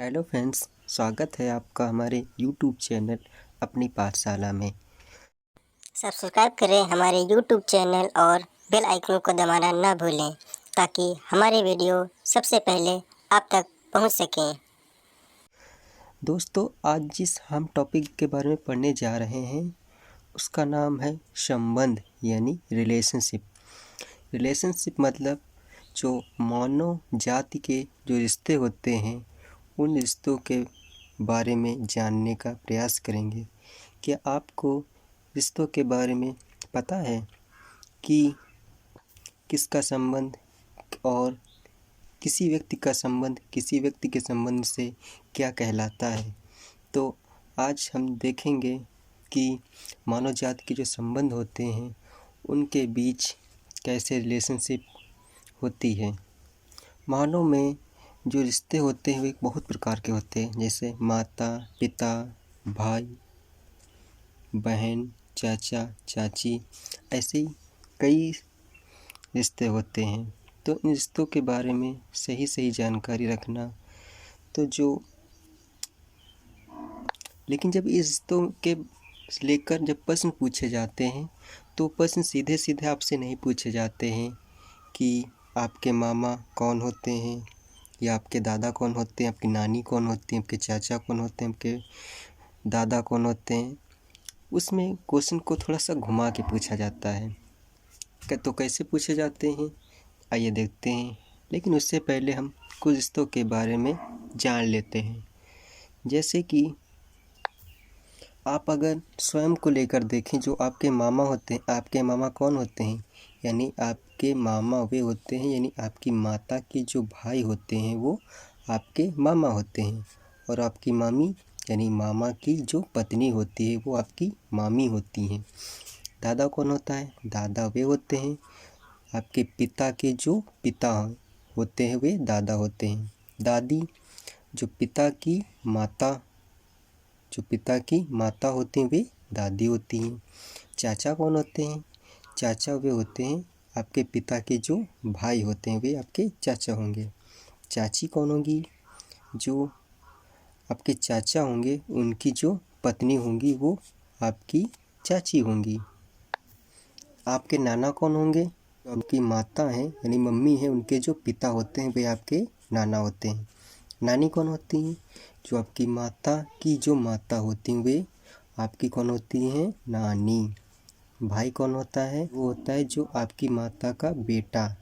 Hello friends, स्वागत है आपका हमारे यूट्यूब चैनल अपनी पाठशाला में। सब्सक्राइब करें हमारे यूट्यूब चैनल और बेल आइकन को दबाना न भूलें ताकि हमारे वीडियो सबसे पहले आप तक पहुंच सकें। दोस्तों, आज जिस हम टॉपिक के बारे में पढ़ने जा रहे हैं उसका नाम है संबंध यानी रिलेशनशिप। रिलेशनशिप मतलब जो मानव जाति के जो रिश्ते होते हैं उन रिश्तों के बारे में जानने का प्रयास करेंगे। क्या आपको रिश्तों के बारे में पता है कि किसका संबंध और किसी व्यक्ति का संबंध किसी व्यक्ति के संबंध से क्या कहलाता है? तो आज हम देखेंगे कि मानव जाति के जो संबंध होते हैं उनके बीच कैसे रिलेशनशिप होती है। मानव में जो रिश्ते होते हैं वे बहुत प्रकार के होते हैं, जैसे माता पिता, भाई बहन, चाचा चाची, ऐसे ही कई रिश्ते होते हैं। तो इन रिश्तों के बारे में सही जानकारी रखना लेकिन जब इस रिश्तों के लेकर जब प्रश्न पूछे जाते हैं तो प्रश्न सीधे आपसे नहीं पूछे जाते हैं कि आपके मामा कौन होते हैं या आपके दादा कौन होते हैं, आपकी नानी कौन होती है, आपके चाचा कौन होते हैं, आपके दादा कौन होते हैं। उसमें क्वेश्चन को थोड़ा सा घुमा के पूछा जाता है। तो कैसे पूछे जाते हैं आइए देखते हैं। लेकिन उससे पहले हम कुछ रिश्तों के बारे में जान लेते हैं। जैसे कि आप अगर स्वयं को लेकर देखें, जो आपके मामा होते हैं, आपके मामा कौन होते हैं? यानी आपके मामा वे होते हैं, यानी आपकी माता के जो भाई होते हैं वो आपके मामा होते हैं। और आपकी मामी यानी मामा की जो पत्नी होती है वो आपकी मामी होती हैं। दादा कौन होता है? दादा वे होते हैं आपके पिता के जो पिता होते हैं, वे दादा होते हैं। दादी जो पिता की माता होती हैं वे दादी होती हैं। चाचा कौन होते हैं? चाचा वे होते हैं आपके पिता के जो भाई होते हैं, वे आपके चाचा होंगे। चाची कौन होंगी? जो आपके चाचा होंगे उनकी जो पत्नी होंगी वो आपकी चाची होंगी। आपके नाना कौन होंगे? आपकी माता हैं यानी मम्मी है, उनके जो पिता होते हैं वे आपके नाना होते हैं। नानी कौन होती हैं? जो आपकी माता की जो माता होती हैं वे आपकी कौन होती हैं? नानी। भाई कौन होता है? वो होता है जो आपकी माता का बेटा,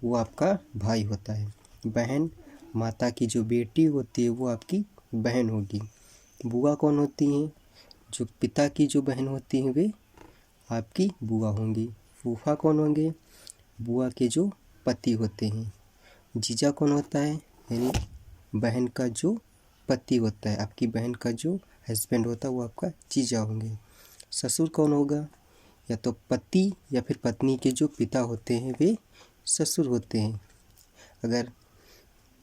वो आपका भाई होता है। बहन माता की जो बेटी होती है वो आपकी बहन होगी। बुआ कौन होती हैं? जो पिता की जो बहन होती हैं वे आपकी बुआ होंगी। फूफा कौन होंगे? बुआ के जो पति होते हैं। जीजा कौन होता है? यानी बहन का जो पति होता है, आपकी बहन का जो हस्बैंड होता है वो आपका जीजा होंगे। ससुर कौन होगा? या तो पति या फिर पत्नी के जो पिता होते हैं वे ससुर होते हैं। अगर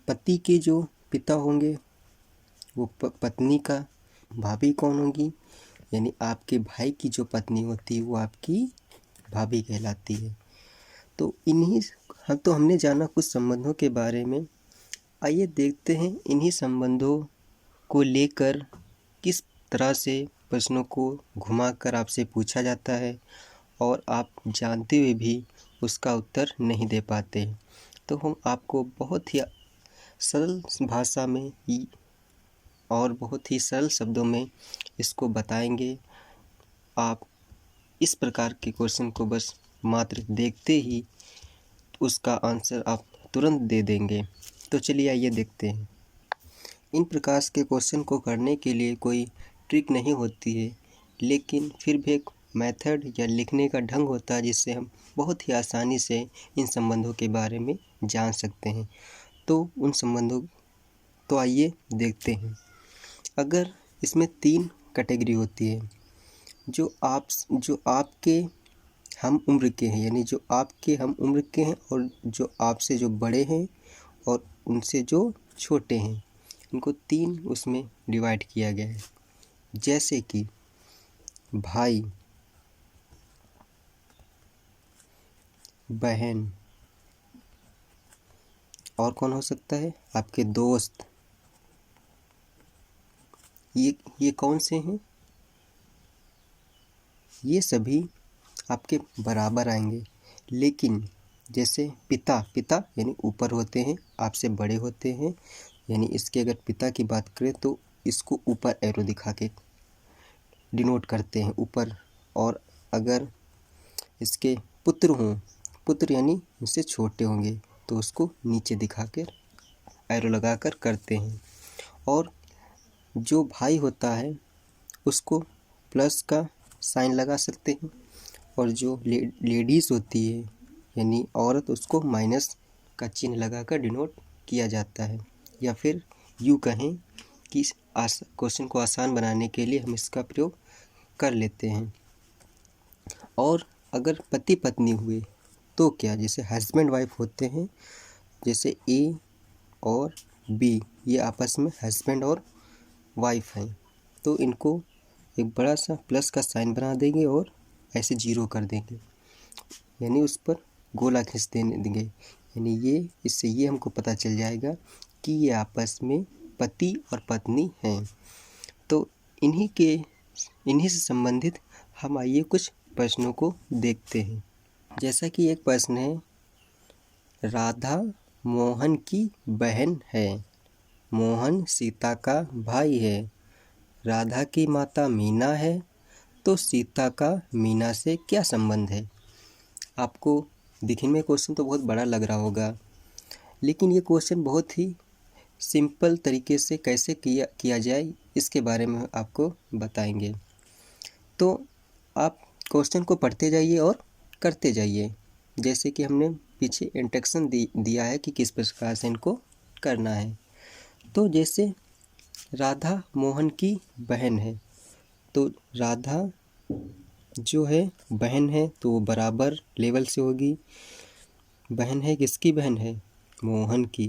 पति के जो पिता होंगे वो पत्नी का भाभी कौन होगी? यानी आपके भाई की जो पत्नी होती है वो आपकी भाभी कहलाती है। तो हमने जाना कुछ संबंधों के बारे में। आइए देखते हैं इन्हीं संबंधों को लेकर किस तरह से प्रश्नों को घुमाकर आपसे पूछा जाता है और आप जानते हुए भी उसका उत्तर नहीं दे पाते। तो हम आपको बहुत ही सरल भाषा में और बहुत ही सरल शब्दों में इसको बताएंगे। आप इस प्रकार के क्वेश्चन को बस मात्र देखते ही उसका आंसर आप तुरंत दे देंगे। तो चलिए आइए देखते हैं। इन प्रकार के क्वेश्चन को करने के लिए कोई ट्रिक नहीं होती है, लेकिन फिर भी एक मेथड या लिखने का ढंग होता है जिससे हम बहुत ही आसानी से इन संबंधों के बारे में जान सकते हैं। तो आइए देखते हैं। अगर इसमें 3 कैटेगरी होती है, जो आपके हम उम्र के हैं, यानी जो आपके हम उम्र के हैं और जो आपसे जो बड़े हैं और उनसे जो छोटे हैं, इनको 3 उसमें डिवाइड किया गया है। जैसे कि भाई, बहन, और कौन हो सकता है? आपके दोस्त, ये कौन से हैं? ये सभी आपके बराबर आएंगे, लेकिन जैसे पिता यानी ऊपर होते हैं, आपसे बड़े होते हैं, यानी इसके अगर पिता की बात करें तो इसको ऊपर एरो दिखा के डिनोट करते हैं, ऊपर। और अगर इसके पुत्र हों, पुत्र यानी इससे छोटे होंगे, तो उसको नीचे दिखा कर एरो लगा कर करते हैं। और जो भाई होता है उसको प्लस का साइन लगा सकते हैं, और जो लेडीज़ होती है यानी औरत, उसको माइनस का चिन्ह लगाकर डिनोट किया जाता है। या फिर यूँ कहें कि क्वेश्चन को आसान बनाने के लिए हम इसका प्रयोग कर लेते हैं। और अगर पति पत्नी हुए तो क्या, जैसे हस्बैंड वाइफ होते हैं, जैसे ए और बी, ये आपस में हस्बैंड और वाइफ हैं, तो इनको एक बड़ा सा प्लस का साइन बना देंगे और ऐसे जीरो कर देंगे, यानी उस पर गोला खींच देंगे। यानी ये, इससे ये हमको पता चल जाएगा कि ये आपस में पति और पत्नी हैं। तो इन्हीं से संबंधित हम आइए कुछ प्रश्नों को देखते हैं। जैसा कि एक प्रश्न है, राधा मोहन की बहन है, मोहन सीता का भाई है, राधा की माता मीना है, तो सीता का मीना से क्या संबंध है? आपको दिखने में क्वेश्चन तो बहुत बड़ा लग रहा होगा, लेकिन ये क्वेश्चन बहुत ही सिंपल तरीके से कैसे किया जाए इसके बारे में आपको बताएंगे। तो आप क्वेश्चन को पढ़ते जाइए और करते जाइए, जैसे कि हमने पीछे इंस्ट्रक्शन दिया है कि किस प्रकार से इनको करना है। तो जैसे राधा मोहन की बहन है, तो राधा जो है बहन है, तो वो बराबर लेवल से होगी। बहन है, किसकी बहन है? मोहन की।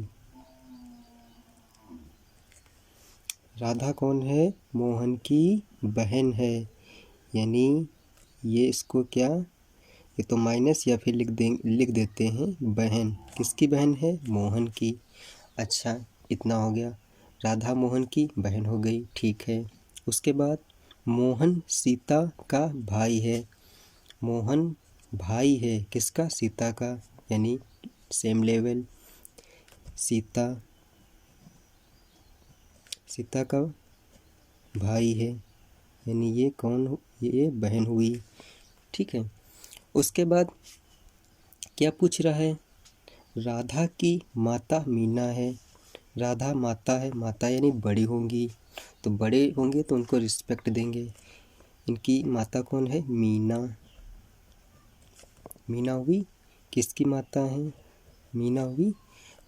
राधा कौन है? मोहन की बहन है, यानी ये इसको क्या, ये तो माइनस या फिर लिख देते हैं बहन। किसकी बहन है? मोहन की। अच्छा, इतना हो गया, राधा मोहन की बहन हो गई, ठीक है। उसके बाद मोहन सीता का भाई है, मोहन भाई है किसका? सीता का, यानी सेम लेवल। सीता का भाई है, यानी ये कौन? ये बहन हुई, ठीक है। उसके बाद क्या पूछ रहा है? राधा की माता मीना है, राधा माता है, माता यानी बड़ी होंगी, तो बड़े होंगे तो उनको रिस्पेक्ट देंगे। इनकी माता कौन है? मीना। मीना हुई किसकी माता है? मीना हुई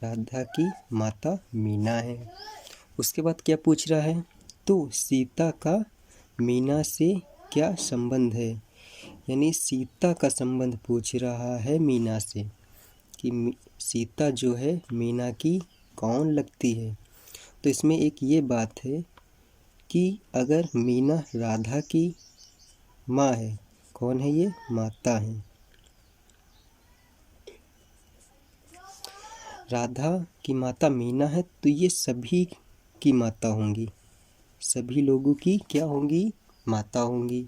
राधा की माता मीना है। उसके बाद क्या पूछ रहा है? तो सीता का मीना से क्या संबंध है? यानी सीता का संबंध पूछ रहा है मीना से, कि सीता जो है मीना की कौन लगती है। तो इसमें एक ये बात है कि अगर मीना राधा की माँ है, कौन है ये? माता है। राधा की माता मीना है, तो ये सभी की माता होंगी, सभी लोगों की क्या होंगी? माता होंगी,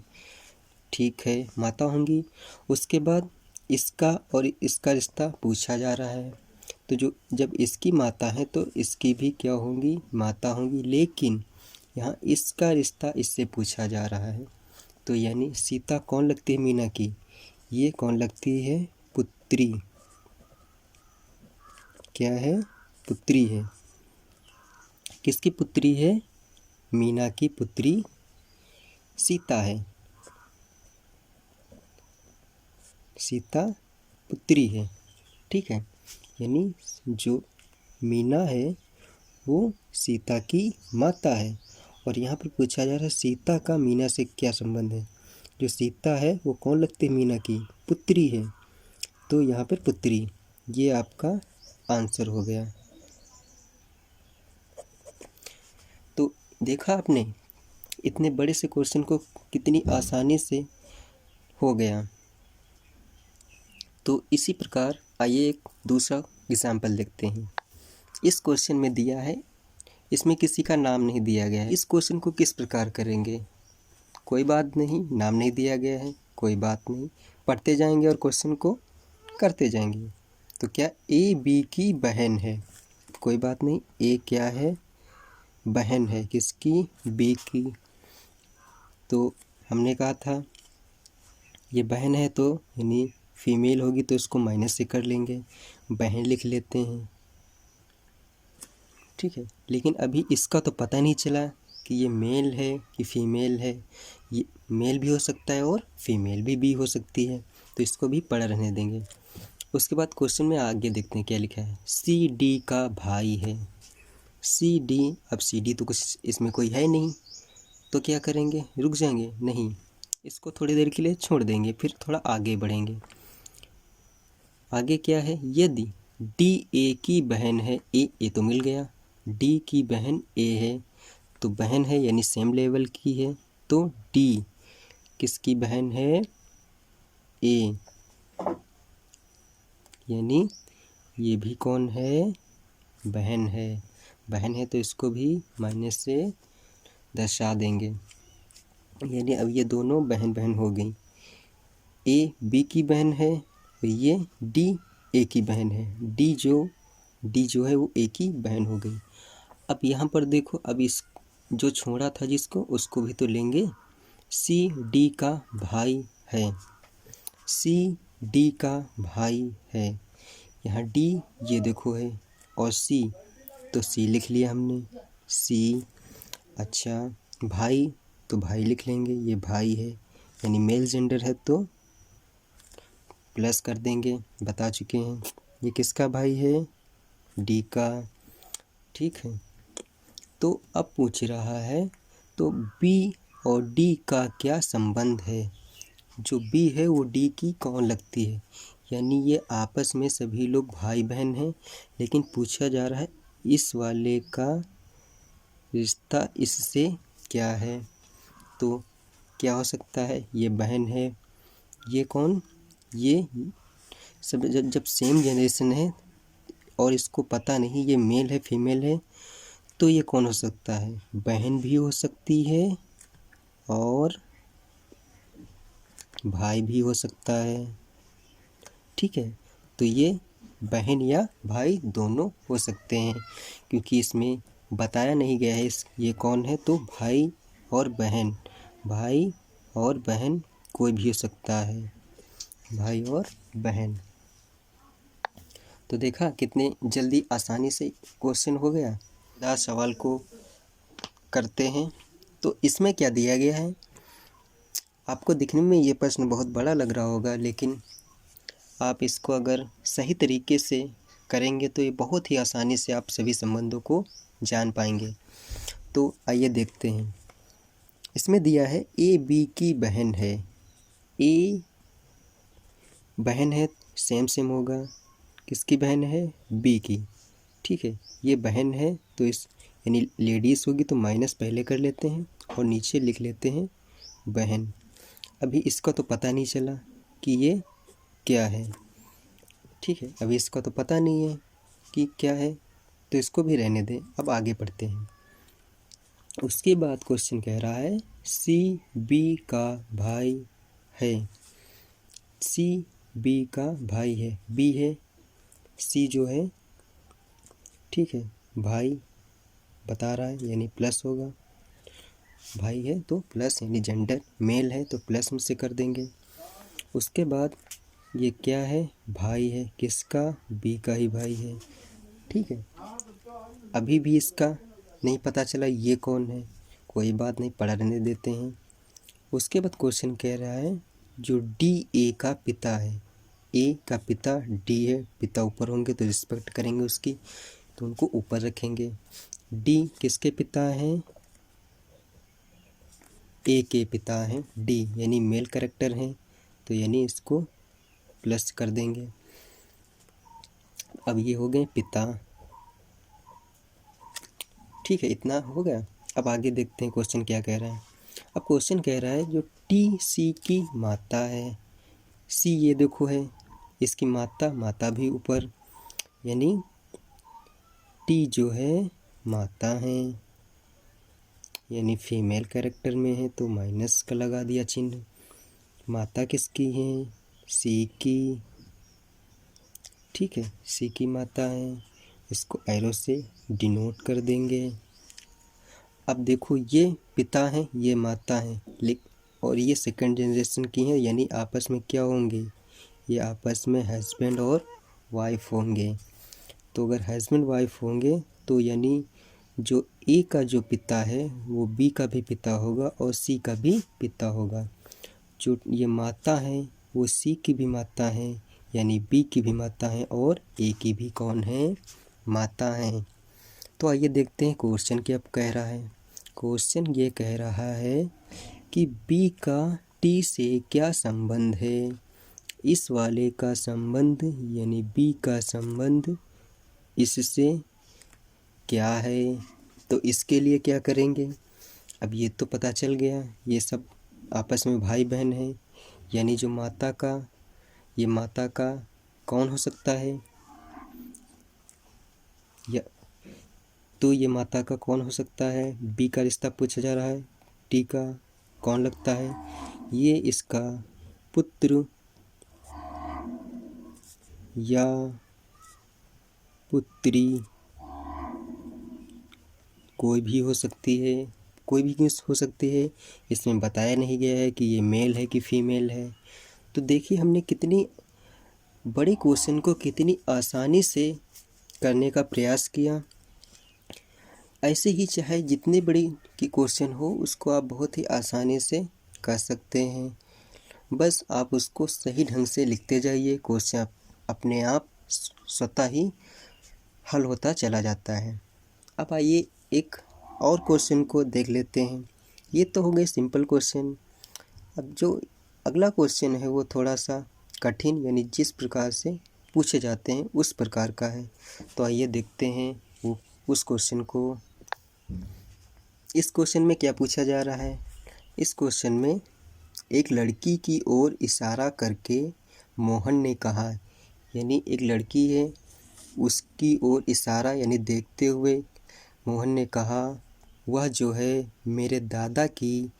ठीक है, माता होंगी। उसके बाद इसका और इसका रिश्ता पूछा जा रहा है, तो जब इसकी माता है तो इसकी भी क्या होंगी? माता होंगी, लेकिन यहाँ इसका रिश्ता इससे पूछा जा रहा है, तो यानी सीता कौन लगती है मीना की? ये कौन लगती है? पुत्री। क्या है? पुत्री है। किसकी पुत्री है? मीना की पुत्री सीता है, सीता पुत्री है, ठीक है। यानी जो मीना है वो सीता की माता है। और यहाँ पर पूछा जा रहा है सीता का मीना से क्या संबंध है? जो सीता है वो कौन लगती है? मीना की पुत्री है, तो यहाँ पर पुत्री, ये आपका आंसर हो गया। तो देखा आपने, इतने बड़े से क्वेश्चन को कितनी आसानी से हो गया। तो इसी प्रकार आइए एक दूसरा एग्जाम्पल देखते हैं। इस क्वेश्चन में दिया है इसमें किसी का नाम नहीं दिया गया है। इस क्वेश्चन को किस प्रकार करेंगे? कोई बात नहीं, नाम नहीं दिया गया है, कोई बात नहीं, पढ़ते जाएंगे और क्वेश्चन को करते जाएंगे। तो क्या ए बी की बहन है? कोई बात नहीं, ए क्या है? बहन है। किसकी? बी की। तो हमने कहा था ये बहन है, तो यानी फीमेल होगी तो इसको माइनस से कर लेंगे, बहन लिख लेते हैं। ठीक है, लेकिन अभी इसका तो पता नहीं चला कि ये मेल है कि फीमेल है। ये मेल भी हो सकता है और फीमेल भी हो सकती है, तो इसको भी पढ़ा रहने देंगे। उसके बाद क्वेश्चन में आगे देखते हैं क्या लिखा है। सी डी का भाई है। सी डी, अब सी डी तो कुछ इसमें कोई है नहीं, तो क्या करेंगे? रुक जाएंगे? नहीं, इसको थोड़ी देर के लिए छोड़ देंगे, फिर थोड़ा आगे बढ़ेंगे। आगे क्या है? यदि डी ए की बहन है, ए तो मिल गया, डी की बहन ए है, तो बहन है यानी सेम लेवल की है, तो डी किसकी बहन है? ए, यानी ये भी कौन है? बहन है। बहन है तो इसको भी माइनस से दर्शा देंगे, यानी अब ये दोनों बहन बहन हो गई। ए बी की बहन है, ये डी ए की बहन है। डी जो है वो ए की बहन हो गई। अब यहाँ पर देखो, अब इस जो छोड़ा था जिसको, उसको भी तो लेंगे। सी डी का भाई है। सी डी का भाई है। यहाँ डी ये देखो है, और सी, तो सी लिख लिया हमने, सी। अच्छा, भाई, तो भाई लिख लेंगे, ये भाई है, यानी मेल जेंडर है तो प्लस कर देंगे, बता चुके हैं। ये किसका भाई है? डी का। ठीक है, तो अब पूछ रहा है तो बी और डी का क्या संबंध है? जो बी है वो डी की कौन लगती है? यानी ये आपस में सभी लोग भाई बहन हैं, लेकिन पूछा जा रहा है इस वाले का रिश्ता इससे क्या है। तो क्या हो सकता है? ये बहन है, ये कौन? ये सब जब सेम जनरेशन है और इसको पता नहीं ये मेल है फीमेल है, तो ये कौन हो सकता है? बहन भी हो सकती है और भाई भी हो सकता है। ठीक है, तो ये बहन या भाई दोनों हो सकते हैं, क्योंकि इसमें बताया नहीं गया है ये कौन है। तो भाई और बहन, भाई और बहन कोई भी हो सकता है, भाई और बहन। तो देखा कितने जल्दी आसानी से क्वेश्चन हो गया। 10 सवाल को करते हैं। तो इसमें क्या दिया गया है? आपको दिखने में ये प्रश्न बहुत बड़ा लग रहा होगा, लेकिन आप इसको अगर सही तरीके से करेंगे तो ये बहुत ही आसानी से आप सभी संबंधों को जान पाएंगे। तो आइए देखते हैं। इसमें दिया है ए बी की बहन है। ए बहन है, सेम होगा। किसकी बहन है? बी की। ठीक है, ये बहन है तो इस यानी लेडीज़ होगी तो माइनस पहले कर लेते हैं और नीचे लिख लेते हैं बहन। अभी इसका तो पता नहीं चला कि ये क्या है। ठीक है, अभी इसका तो पता नहीं है कि क्या है, तो इसको भी रहने दें। अब आगे बढ़ते हैं। उसके बाद क्वेश्चन कह रहा है सी बी का भाई है। सी बी का भाई है, बी है, सी जो है, ठीक है, भाई बता रहा है यानी प्लस होगा। भाई है तो प्लस, यानी जेंडर मेल है तो प्लस में से कर देंगे। उसके बाद ये क्या है? भाई है। किसका? बी का ही भाई है। ठीक है, अभी भी इसका नहीं पता चला ये कौन है, कोई बात नहीं, पढ़ा रहने देते हैं। उसके बाद क्वेश्चन कह रहा है जो डी ए का पिता है। ए का पिता डी है, पिता ऊपर होंगे तो रिस्पेक्ट करेंगे उसकी, तो उनको ऊपर रखेंगे। डी किसके पिता हैं? ए के पिता हैं, डी यानी मेल कैरेक्टर हैं, तो यानी इसको प्लस कर देंगे। अब ये हो गए पिता। ठीक है, इतना हो गया। अब आगे देखते हैं क्वेश्चन क्या कह रहा है। अब क्वेश्चन कह रहा है जो टी सी की माता है। सी ये देखो है, इसकी माता भी ऊपर, यानी टी जो है माता हैं, यानी फीमेल कैरेक्टर में है तो माइनस का लगा दिया चिन्ह। माता किसकी है? सी की। ठीक है, सी की माता है, इसको एरो से डिनोट कर देंगे। अब देखो ये पिता हैं, ये माता हैं, और ये सेकंड जनरेशन की हैं, यानी आपस में क्या होंगे? ये आपस में हस्बैंड और वाइफ होंगे। तो अगर हस्बैंड वाइफ होंगे तो यानी जो ए का जो पिता है वो बी का भी पिता होगा और सी का भी पिता होगा। जो ये माता है वो सी की भी माता है, यानी बी की भी माता है और ए की भी कौन है? माता है। तो आइए देखते हैं क्वेश्चन क्या कह रहा है। क्वेश्चन ये कह रहा है कि बी का टी से क्या संबंध है? इस वाले का संबंध यानी बी का संबंध इससे क्या है? तो इसके लिए क्या करेंगे? अब ये तो पता चल गया, ये सब आपस में भाई बहन हैं, यानी जो माता का, ये माता का कौन हो सकता है? या तो ये माता का कौन हो सकता है? बी का रिश्ता पूछा जा रहा है, टी का कौन लगता है? ये इसका पुत्र या पुत्री कोई भी हो सकती है, कोई भी हो सकती है। इसमें बताया नहीं गया है कि ये मेल है कि फीमेल है। तो देखिए हमने कितनी बड़े क्वेश्चन को कितनी आसानी से करने का प्रयास किया। ऐसे ही चाहे जितनी बड़ी की क्वेश्चन हो उसको आप बहुत ही आसानी से कर सकते हैं। बस आप उसको सही ढंग से लिखते जाइए, क्वेश्चन अपने आप स्वतः ही हल होता चला जाता है। अब आइए एक और क्वेश्चन को देख लेते हैं। ये तो हो गए सिंपल क्वेश्चन। अब जो अगला क्वेश्चन है वो थोड़ा सा कठिन, यानी जिस प्रकार से पूछे जाते हैं उस प्रकार का है। तो आइए देखते हैं वो उस क्वेश्चन को। इस क्वेश्चन में क्या पूछा जा रहा है? इस क्वेश्चन में एक लड़की की ओर इशारा करके मोहन ने कहा, यानी एक लड़की है उसकी ओर इशारा यानी देखते हुए मोहन ने कहा, वह जो है मेरे दादा की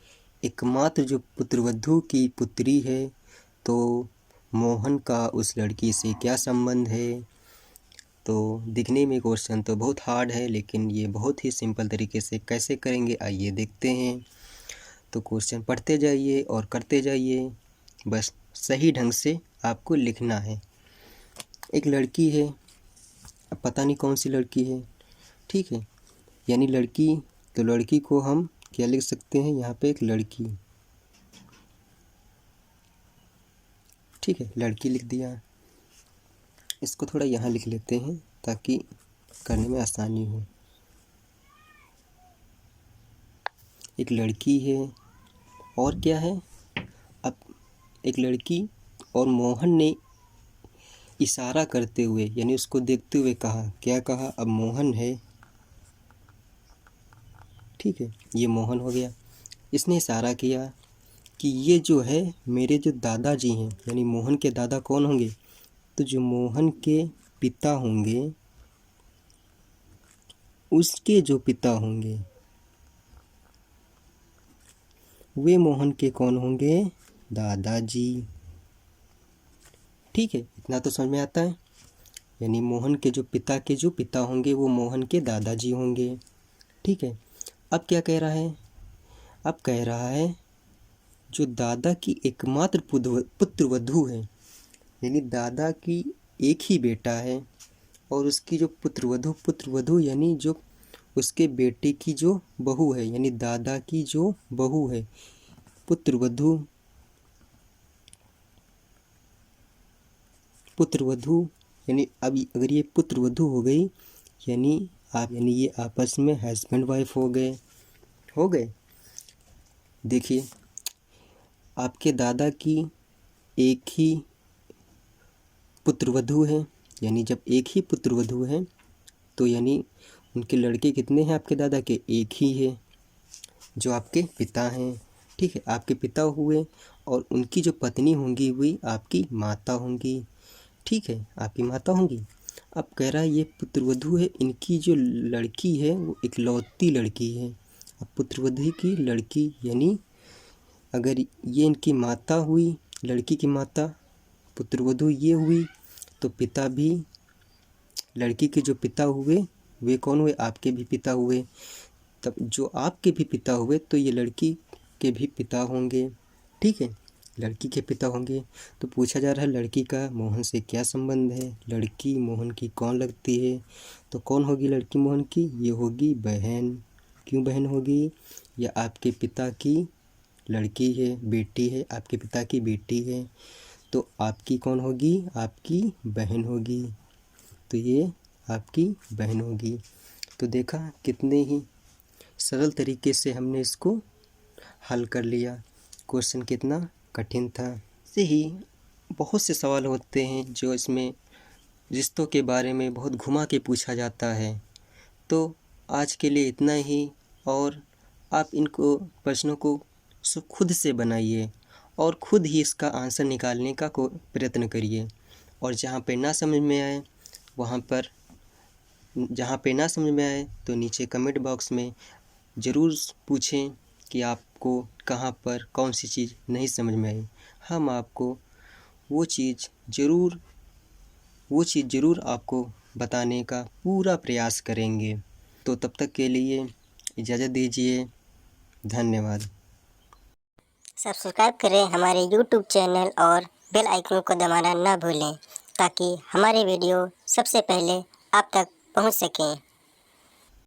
एकमात्र जो पुत्रवधू की पुत्री है, तो मोहन का उस लड़की से क्या संबंध है? तो दिखने में क्वेश्चन तो बहुत हार्ड है, लेकिन ये बहुत ही सिंपल तरीके से कैसे करेंगे आइए देखते हैं। तो क्वेश्चन पढ़ते जाइए और करते जाइए, बस सही ढंग से आपको लिखना है। एक लड़की है, अब पता नहीं कौन सी लड़की है, ठीक है, यानी लड़की, तो लड़की को हम क्या लिख सकते हैं? यहाँ पे एक लड़की, ठीक है, लड़की लिख दिया। इसको थोड़ा यहाँ लिख लेते हैं ताकि करने में आसानी हो। एक लड़की है और क्या है? अब एक लड़की और मोहन ने इशारा करते हुए यानी उसको देखते हुए कहा, क्या कहा? अब मोहन है, ठीक है, ये मोहन हो गया। इसने इशारा किया कि ये जो है मेरे जो दादाजी हैं, यानी मोहन के दादा कौन होंगे? तो जो मोहन के पिता होंगे उसके जो पिता होंगे वे मोहन के कौन होंगे? दादाजी। ठीक है, इतना तो समझ में आता है, यानी मोहन के जो पिता होंगे वो मोहन के दादाजी होंगे। ठीक है, अब क्या कह रहा है? अब कह रहा है जो दादा की एकमात्र पुत्रवधू है, यानी दादा की एक ही बेटा है और उसकी जो पुत्रवधू यानी जो उसके बेटे की जो बहू है, यानी दादा की जो बहू है, पुत्रवधू यानी अब अगर ये पुत्रवधू हो गई यानी ये आपस में हस्बैंड वाइफ हो गए। देखिए आपके दादा की एक ही पुत्रवधू है, यानी जब एक ही पुत्रवधू है तो यानी उनके लड़के कितने हैं आपके दादा के? एक ही है, जो आपके पिता हैं। ठीक है, आपके पिता हुए और उनकी जो पत्नी होंगी वही आपकी माता होंगी। ठीक है, आपकी माता होंगी। अब कह रहा है ये पुत्रवधू है, इनकी जो लड़की है वो इकलौती लड़की है। अब पुत्रवधू की लड़की यानी अगर ये इनकी माता हुई, लड़की की माता, पुत्रवधू ये हुई, तो पिता भी, लड़की के जो पिता हुए वे कौन हुए? आपके भी पिता हुए। तब जो आपके भी पिता हुए तो ये लड़की के भी पिता होंगे। ठीक है, लड़की के पिता होंगे। तो पूछा जा रहा है लड़की का मोहन से क्या संबंध है? लड़की मोहन की कौन लगती है? तो कौन होगी लड़की मोहन की? ये होगी बहन। क्यों बहन होगी? यह आपके पिता की लड़की है, बेटी है, आपके पिता की बेटी है। तो आपकी कौन होगी? आपकी बहन होगी। तो ये आपकी बहन होगी। तो देखा कितने ही सरल तरीके से हमने इसको हल कर लिया। क्वेश्चन कितना कठिन था। ऐसे ही बहुत से सवाल होते हैं जो इसमें रिश्तों के बारे में बहुत घुमा के पूछा जाता है। तो आज के लिए इतना ही, और आप इनको प्रश्नों को खुद से बनाइए और खुद ही इसका आंसर निकालने का प्रयत्न करिए। और जहाँ पे ना समझ में आए तो नीचे कमेंट बॉक्स में ज़रूर पूछें कि आपको कहाँ पर कौन सी चीज़ नहीं समझ में आई। हम आपको वो चीज़ ज़रूर आपको बताने का पूरा प्रयास करेंगे। तो तब तक के लिए इजाज़त दीजिए। धन्यवाद। सब्सक्राइब करें हमारे यूट्यूब चैनल और बेल आइकन को दबाना ना भूलें ताकि हमारे वीडियो सबसे पहले आप तक पहुंच सकें।